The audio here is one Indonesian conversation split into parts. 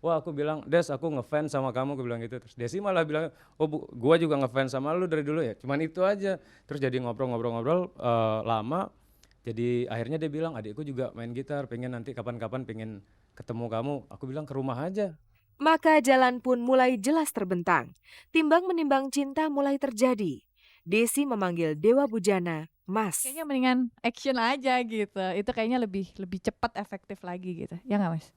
Wah aku bilang, Des aku ngefans sama kamu, gue bilang gitu. Terus Desi malah bilang, oh gua juga ngefans sama lu dari dulu ya. Cuman itu aja. Terus jadi ngobrol-ngobrol-ngobrol lama. Jadi akhirnya dia bilang, adikku juga main gitar, pengen nanti kapan-kapan pengen ketemu kamu. Aku bilang ke rumah aja. Maka jalan pun mulai jelas terbentang. Timbang menimbang cinta mulai terjadi. Desi memanggil Dewa Bujana, Mas. Kayaknya mendingan action aja gitu. Itu kayaknya lebih cepat efektif lagi gitu. Ya nggak Mas?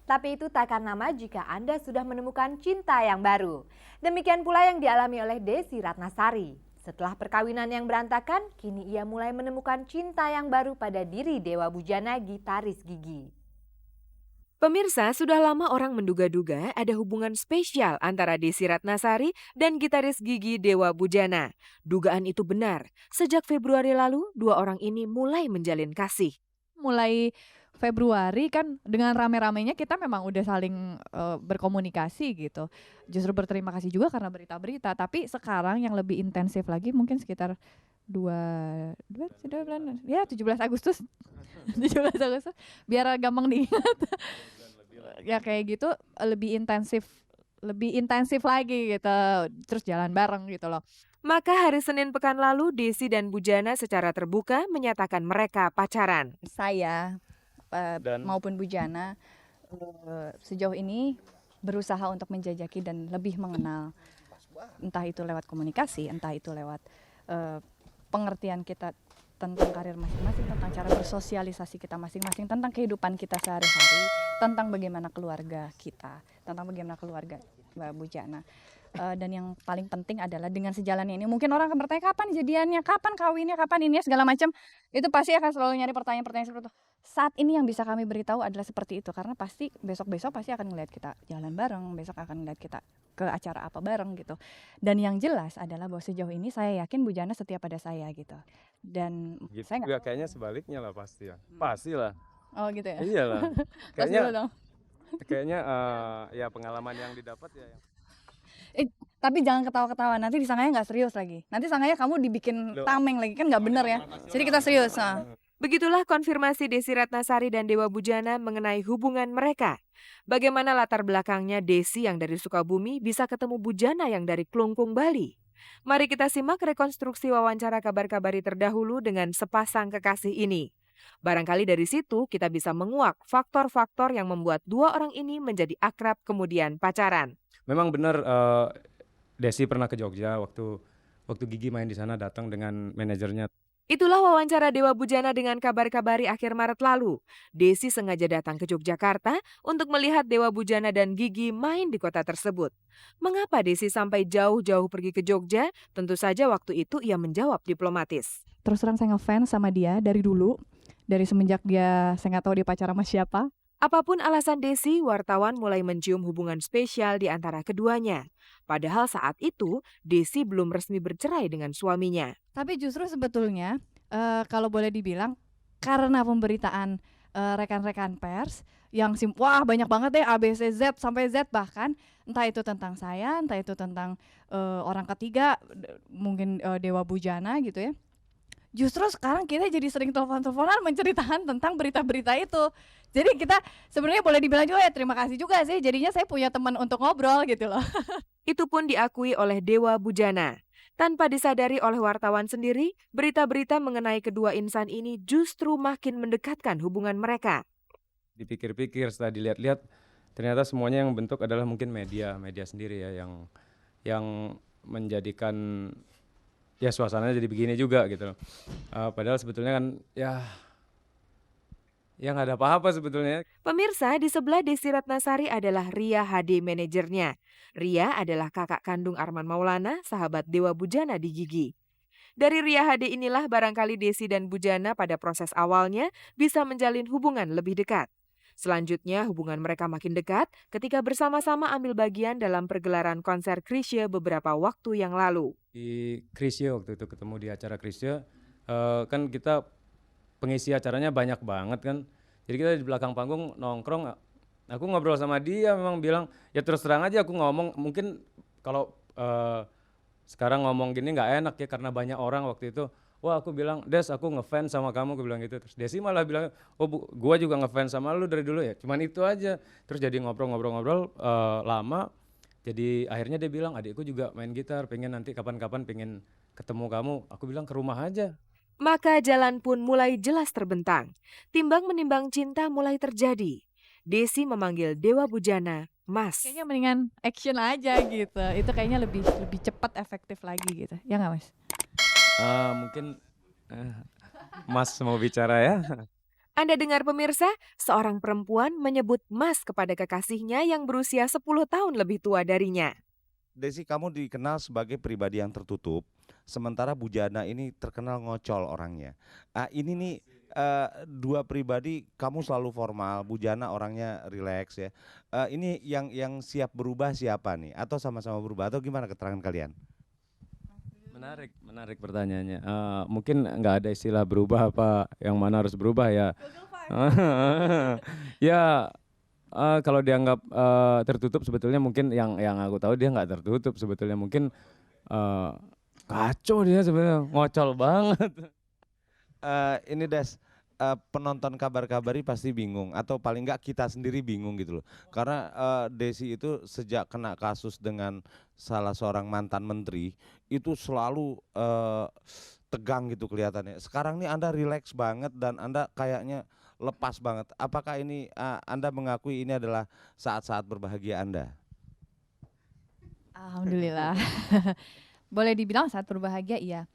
Tapi itu takkan lama jika Anda sudah menemukan cinta yang baru. Demikian pula yang dialami oleh Desi Ratnasari. Setelah perkawinan yang berantakan, kini ia mulai menemukan cinta yang baru pada diri Dewa Bujana, gitaris Gigi. Pemirsa, sudah lama orang menduga-duga ada hubungan spesial antara Desi Ratnasari dan gitaris Gigi Dewa Bujana. Dugaan itu benar. Sejak Februari lalu, dua orang ini mulai menjalin kasih. Mulai Februari kan dengan rame-ramenya kita memang udah saling berkomunikasi gitu. Justru berterima kasih juga karena berita-berita. Tapi sekarang yang lebih intensif lagi mungkin sekitar 17 Agustus 17 Agustus biar gampang diingat. Ya kayak gitu lebih intensif lagi gitu. Terus jalan bareng gitu loh. Maka hari Senin pekan lalu, Desi dan Bujana secara terbuka menyatakan mereka pacaran. Saya maupun Bujana sejauh ini berusaha untuk menjajaki dan lebih mengenal, entah itu lewat komunikasi, entah itu lewat pengertian kita tentang karir masing-masing, tentang cara bersosialisasi kita masing-masing, tentang kehidupan kita sehari-hari, tentang bagaimana keluarga kita, tentang bagaimana keluarga Mbak Bujana. Dan yang paling penting adalah dengan sejalannya ini, mungkin orang akan bertanya kapan jadiannya, kapan kawinnya, kapan ini segala macam, itu pasti akan selalu nyari pertanyaan-pertanyaan seperti itu. Saat ini yang bisa kami beritahu adalah seperti itu, karena pasti besok-besok pasti akan ngelihat kita jalan bareng, besok akan ngelihat kita ke acara apa bareng gitu. Dan yang jelas adalah bahwa sejauh ini saya yakin Bujana setia pada saya gitu. Dan Gitu saya juga kayaknya sebaliknya lah pasti ya. Pastilah. Oh gitu ya. Iyalah. Tos dulu dong. Kayaknya ya pengalaman yang didapat ya. Tapi jangan ketawa-ketawa, nanti disangkanya nggak serius lagi. Nanti sangkanya kamu dibikin tameng lagi, kan nggak bener ya. Jadi kita serius. Nah. Begitulah konfirmasi Desi Ratnasari dan Dewa Bujana mengenai hubungan mereka. Bagaimana latar belakangnya Desi yang dari Sukabumi bisa ketemu Bujana yang dari Klungkung, Bali? Mari kita simak rekonstruksi wawancara kabar-kabari terdahulu dengan sepasang kekasih ini. Barangkali dari situ kita bisa menguak faktor-faktor yang membuat dua orang ini menjadi akrab kemudian pacaran. Memang benar Desi pernah ke Jogja waktu Gigi main di sana, datang dengan manajernya. Itulah wawancara Dewa Bujana dengan kabar-kabari akhir Maret lalu. Desi sengaja datang ke Yogyakarta untuk melihat Dewa Bujana dan Gigi main di kota tersebut. Mengapa Desi sampai jauh-jauh pergi ke Jogja? Tentu saja waktu itu ia menjawab diplomatis. Terus terang saya ngefans sama dia dari dulu. Dari semenjak saya nggak tahu dia pacaran sama siapa. Apapun alasan Desi, wartawan mulai mencium hubungan spesial di antara keduanya. Padahal saat itu, Desi belum resmi bercerai dengan suaminya. Tapi justru sebetulnya, kalau boleh dibilang, karena pemberitaan rekan-rekan pers, yang wah banyak banget deh A, B, C, Z, sampai Z bahkan, entah itu tentang saya, entah itu tentang orang ketiga, mungkin Dewa Bujana gitu ya. Justru sekarang kita jadi sering telepon-teleponan menceritakan tentang berita-berita itu. Jadi kita sebenarnya boleh dibilang juga ya terima kasih juga sih. Jadinya saya punya teman untuk ngobrol gitu loh. Itu pun diakui oleh Dewa Bujana. Tanpa disadari oleh wartawan sendiri, berita-berita mengenai kedua insan ini justru makin mendekatkan hubungan mereka. Dipikir-pikir setelah dilihat-lihat, ternyata semuanya yang bentuk adalah mungkin media sendiri ya yang menjadikan ya suasananya jadi begini juga gitu. Padahal sebetulnya kan ya nggak ada apa-apa sebetulnya. Pemirsa, di sebelah Desi Ratnasari adalah Ria HD manajernya. Ria adalah kakak kandung Arman Maulana, sahabat Dewa Bujana di Gigi. Dari Ria HD inilah barangkali Desi dan Bujana pada proses awalnya bisa menjalin hubungan lebih dekat. Selanjutnya hubungan mereka makin dekat ketika bersama-sama ambil bagian dalam pergelaran konser Chrisye beberapa waktu yang lalu. Di Chrisye waktu itu ketemu di acara Chrisye, kan kita pengisi acaranya banyak banget kan. Jadi kita di belakang panggung nongkrong, aku ngobrol sama dia memang bilang, ya terus terang aja aku ngomong, mungkin kalau sekarang ngomong gini nggak enak ya karena banyak orang waktu itu, wah aku bilang, Des aku ngefans sama kamu, aku bilang gitu. Terus Desi malah bilang, oh gua juga ngefans sama lu dari dulu ya, cuman itu aja. Terus jadi ngobrol-ngobrol lama, jadi akhirnya dia bilang, adikku juga main gitar, pengen nanti kapan-kapan pengen ketemu kamu. Aku bilang ke rumah aja. Maka jalan pun mulai jelas terbentang. Timbang menimbang cinta mulai terjadi. Desi memanggil Dewa Bujana Mas. Kayaknya mendingan action aja gitu. Itu kayaknya lebih cepat, efektif lagi gitu. Ya nggak, Mas? Mungkin Mas mau bicara ya. Anda dengar pemirsa, seorang perempuan menyebut Mas kepada kekasihnya yang berusia 10 tahun lebih tua darinya. Desi, kamu dikenal sebagai pribadi yang tertutup, sementara Bujana ini terkenal ngocol orangnya. Ini nih dua pribadi, kamu selalu formal, Bujana orangnya rileks ya. Ini yang siap berubah siapa nih? Atau sama-sama berubah atau gimana keterangan kalian? Menarik pertanyaannya. Mungkin nggak ada istilah berubah apa yang mana harus berubah ya. Ya kalau dianggap tertutup sebetulnya mungkin yang aku tahu dia nggak tertutup sebetulnya, mungkin kacau dia sebenarnya, ngocol banget. Ini Des, penonton kabar-kabari pasti bingung atau paling nggak kita sendiri bingung gitu loh. Karena Desi itu sejak kena kasus dengan salah seorang mantan menteri itu selalu tegang gitu kelihatannya. Sekarang nih Anda rileks banget dan Anda kayaknya lepas banget. Apakah ini Anda mengakui ini adalah saat-saat berbahagia Anda? Alhamdulillah. Boleh dibilang saat berbahagia iya.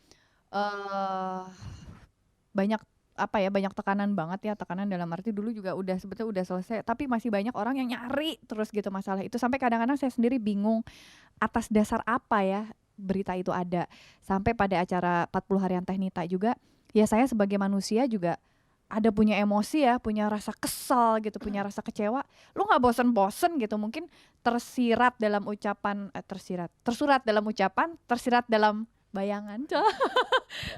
Banyak banyak tekanan banget ya, tekanan dalam arti dulu juga sebetulnya udah selesai, tapi masih banyak orang yang nyari terus gitu masalah itu, sampai kadang-kadang saya sendiri bingung atas dasar apa ya berita itu ada. Sampai pada acara 40 harian Teh Nita juga, ya saya sebagai manusia juga ada punya emosi ya, punya rasa kesal gitu, punya rasa kecewa. Lu nggak bosen-bosen gitu, mungkin tersurat dalam ucapan, tersirat dalam bayangan.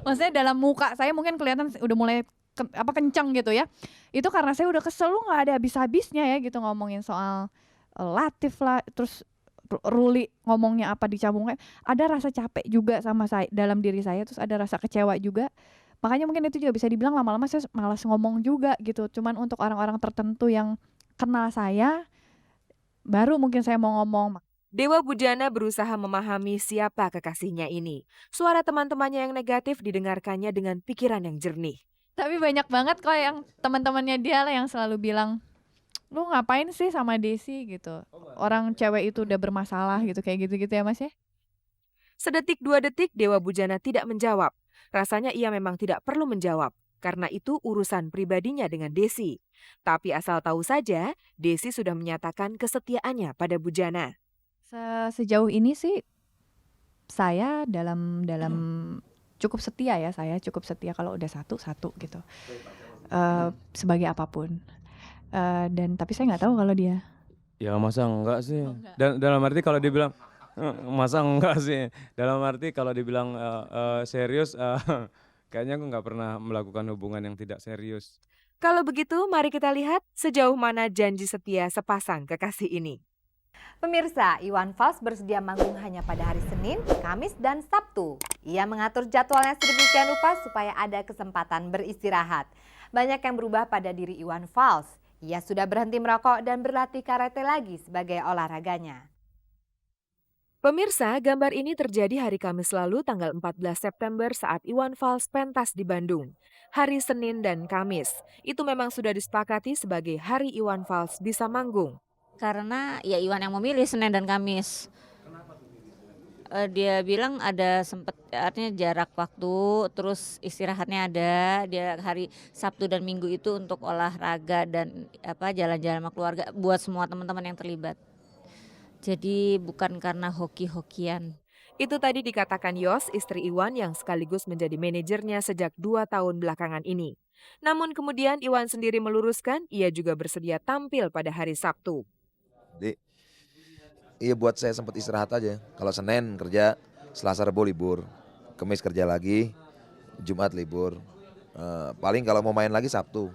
Maksudnya dalam muka saya mungkin kelihatan udah mulai kencang gitu ya. Itu karena saya udah kesel, lu nggak ada habis-habisnya ya gitu ngomongin soal Latif lah, terus Ruli ngomongnya apa dicambungnya. Ada rasa capek juga sama saya dalam diri saya, terus ada rasa kecewa juga. Makanya mungkin itu juga bisa dibilang lama-lama saya malas ngomong juga gitu. Cuman untuk orang-orang tertentu yang kenal saya, baru mungkin saya mau ngomong. Dewa Bujana berusaha memahami siapa kekasihnya ini. Suara teman-temannya yang negatif didengarkannya dengan pikiran yang jernih. Tapi banyak banget kok yang teman-temannya dia lah yang selalu bilang, lu ngapain sih sama Desi gitu. Orang cewek itu udah bermasalah gitu, kayak gitu-gitu ya Mas ya. Sedetik dua detik Dewa Bujana tidak menjawab. Rasanya ia memang tidak perlu menjawab, karena itu urusan pribadinya dengan Desi. Tapi asal tahu saja, Desi sudah menyatakan kesetiaannya pada Bujana. Sejauh ini sih saya dalam cukup setia ya, saya cukup setia kalau udah satu gitu, sebagai apapun. Dan tapi saya nggak tahu kalau dia. Ya masa enggak sih? Dan dalam arti kalau dibilang masa enggak sih? Dalam arti kalau dibilang serius, kayaknya aku nggak pernah melakukan hubungan yang tidak serius. Kalau begitu, mari kita lihat sejauh mana janji setia sepasang kekasih ini. Pemirsa, Iwan Fals bersedia manggung hanya pada hari Senin, Kamis, dan Sabtu. Ia mengatur jadwalnya sedemikian rupa supaya ada kesempatan beristirahat. Banyak yang berubah pada diri Iwan Fals. Ia sudah berhenti merokok dan berlatih karate lagi sebagai olahraganya. Pemirsa, gambar ini terjadi hari Kamis lalu tanggal 14 September saat Iwan Fals pentas di Bandung. Hari Senin dan Kamis, itu memang sudah disepakati sebagai hari Iwan Fals bisa manggung. Karena ya Iwan yang memilih Senin dan Kamis. Dia bilang ada sempet, artinya jarak waktu, terus istirahatnya ada. Dia hari Sabtu dan Minggu itu untuk olahraga dan jalan-jalan sama keluarga buat semua teman-teman yang terlibat. Jadi bukan karena hoki-hokian. Itu tadi dikatakan Yos, istri Iwan yang sekaligus menjadi manajernya sejak 2 tahun belakangan ini. Namun kemudian Iwan sendiri meluruskan ia juga bersedia tampil pada hari Sabtu. Jadi, iya buat saya sempat istirahat aja. Kalau Senin kerja, Selasa Rabu libur, Kamis kerja lagi, Jumat libur. Paling kalau mau main lagi Sabtu.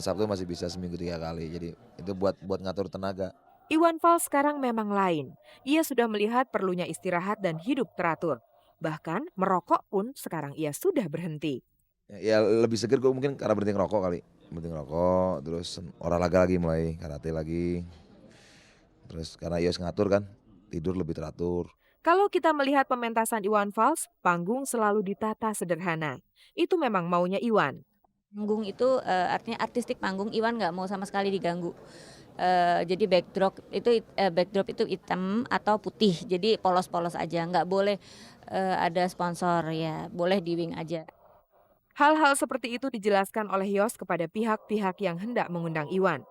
Sabtu masih bisa seminggu 3 kali. Jadi itu buat ngatur tenaga. Iwan Fals sekarang memang lain. Ia sudah melihat perlunya istirahat dan hidup teratur. Bahkan merokok pun sekarang ia sudah berhenti. Ya lebih seger gue mungkin karena berhenti ngerokok kali. Berhenti ngerokok, terus olahraga lagi mulai, karate lagi. Terus karena Yos ngatur kan, tidur lebih teratur. Kalau kita melihat pementasan Iwan Fals, panggung selalu ditata sederhana. Itu memang maunya Iwan. Panggung itu artinya artistik panggung, Iwan nggak mau sama sekali diganggu. Jadi backdrop itu hitam atau putih, jadi polos-polos aja, nggak boleh ada sponsor ya, boleh di wing aja. Hal-hal seperti itu dijelaskan oleh Yos kepada pihak-pihak yang hendak mengundang Iwan.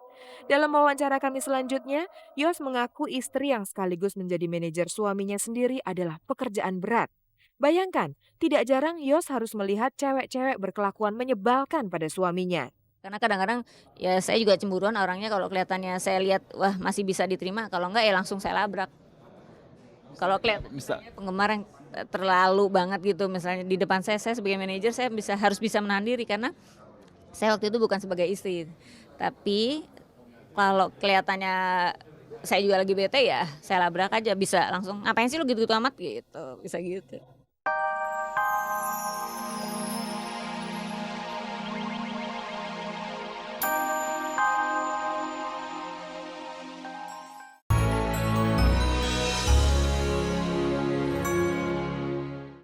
Dalam wawancara kami selanjutnya, Yos mengaku istri yang sekaligus menjadi manajer suaminya sendiri adalah pekerjaan berat. Bayangkan, tidak jarang Yos harus melihat cewek-cewek berkelakuan menyebalkan pada suaminya. Karena kadang-kadang ya saya juga cemburuan orangnya, kalau kelihatannya saya lihat wah masih bisa diterima, kalau enggak ya langsung saya labrak. Kalau kelihatannya penggemar yang terlalu banget gitu, misalnya di depan saya sebagai manajer saya harus bisa menahan diri, karena saya waktu itu bukan sebagai istri. Tapi kalau kelihatannya saya juga lagi bete ya saya labrak aja, bisa langsung ngapain sih lu gitu-gitu amat gitu, bisa gitu.